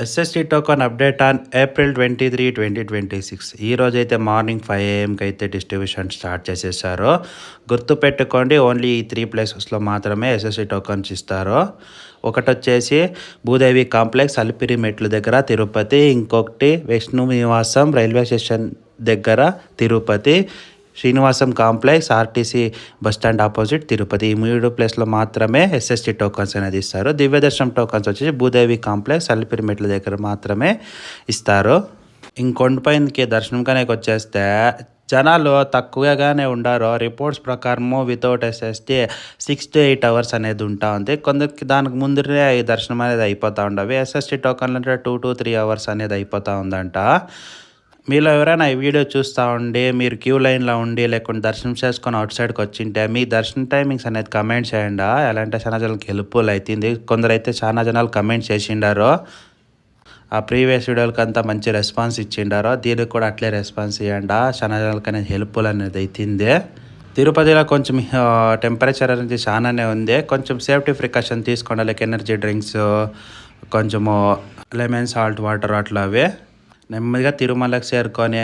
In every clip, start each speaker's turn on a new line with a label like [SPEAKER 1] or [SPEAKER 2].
[SPEAKER 1] SST token update on April 23, 2026 ఈరోజైతే morning 5 ఏఎంకి అయితే distribution start చేసేసారు. గుర్తుపెట్టుకోండి, ఓన్లీ ఈ 3 ప్లేసెస్లో మాత్రమే ఎస్ఎస్‌టి టోకెన్స్ ఇస్తారు. ఒకటొచ్చేసి భూదేవి కాంప్లెక్స్ అలిపిరి మెట్ల దగ్గర తిరుపతి, ఇంకొకటి విష్ణు నివాసం రైల్వే స్టేషన్ దగ్గర Tirupati, Srinivasam complex RTC bus stand opposite Tirupati. ఈ 3 ప్లేస్లో మాత్రమే ఎస్ఎస్‌టి టోకన్స్ అనేది ఇస్తారు. దివ్యదర్శనం టోకన్స్ వచ్చేసి భూదేవి కాంప్లెక్స్ అలిపిరి మెట్ల దగ్గర మాత్రమే ఇస్తారు. ఇంకొండపైనకి దర్శనంకానికి వచ్చేస్తే జనాలు తక్కువగానే ఉండారు. రిపోర్ట్స్ ప్రకారము వితౌట్ ఎస్ఎస్టీ 6 to 8 అవర్స్ అనేది ఉంటా ఉంది. కొందరికి దానికి ముందరే ఈ దర్శనం అనేది అయిపోతూ ఉండవి. ఎస్ఎస్టీ టోకన్లు అంటే 2 to 3 అవర్స్ అనేది అయిపోతూ ఉందంట. మీలో ఎవరైనా ఈ వీడియో చూస్తూ ఉండి మీరు క్యూ లైన్లో ఉండి లేకుంటే దర్శనం చేసుకొని అవుట్ సైడ్కి వచ్చింటే మీ దర్శన టైమింగ్స్ అనేది కమెంట్ చేయండి. ఎలా అంటే చాలా జనాలకి హెల్ప్ఫుల్ అవుతుంది. కొందరైతే చాలా జనాలు కమెంట్ చేసిండారు. ఆ ప్రీవియస్ వీడియోలకి అంతా మంచి రెస్పాన్స్ ఇచ్చిండారు. దీనికి కూడా అట్లే రెస్పాన్స్ ఇవ్వండి. చాలా జనాలకి అనేది హెల్ప్ఫుల్ అనేది అవుతుంది. తిరుపతిలో కొంచెం టెంపరేచర్ అనేది చాలానే ఉంది. కొంచెం సేఫ్టీ ప్రికాషన్ తీసుకోండి. లైక్ ఎనర్జీ డ్రింక్స్, కొంచెము లెమన్ సాల్ట్ వాటర్ అట్లా అవి నెమ్మదిగా తిరుమలకి చేరుకొని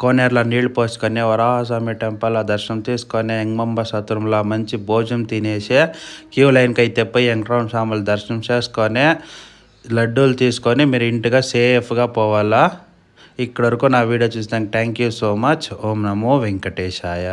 [SPEAKER 1] కోనేరులో నీళ్లు పోసుకొని వరాహస్వామి టెంపుల్ దర్శనం తీసుకొని ఎంగంబ సత్రంలో మంచి భోజనం తినేసి క్యూ లైన్కి అయితే పోయి వెంకటరమణ స్వాములు దర్శనం చేసుకొని లడ్డూలు తీసుకొని మీరు ఇంటిగా సేఫ్గా పోవాలా. ఇక్కడ వరకు నా వీడియో చూసినాక thank you so much. Om Namo Venkatesaya.